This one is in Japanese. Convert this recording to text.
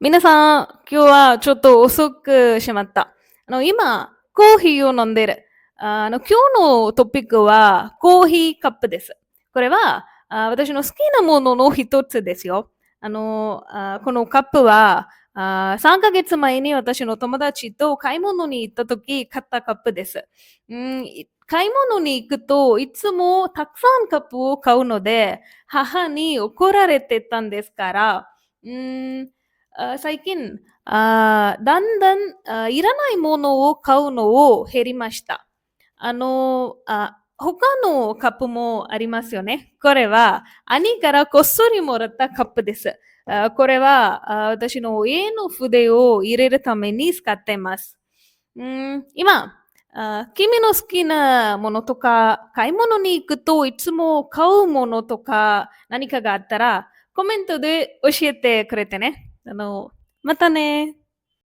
皆さん、今日はちょっと遅くしまった。今、コーヒーを飲んでる。今日のトピックはコーヒーカップです。これは私の好きなものの一つですよ。このカップは3ヶ月前に私の友達と買い物に行った時買ったカップです。買い物に行くといつもたくさんカップを買うので母に怒られてたんですから、最近、だんだんいらないものを買うのを減りました。他のカップもありますよね。これは兄からこっそりもらったカップです。これは私の家の筆を入れるために使っています。今、君の好きなものとか、買い物に行くといつも買うものとか何かがあったら、コメントで教えてくれてね。またね。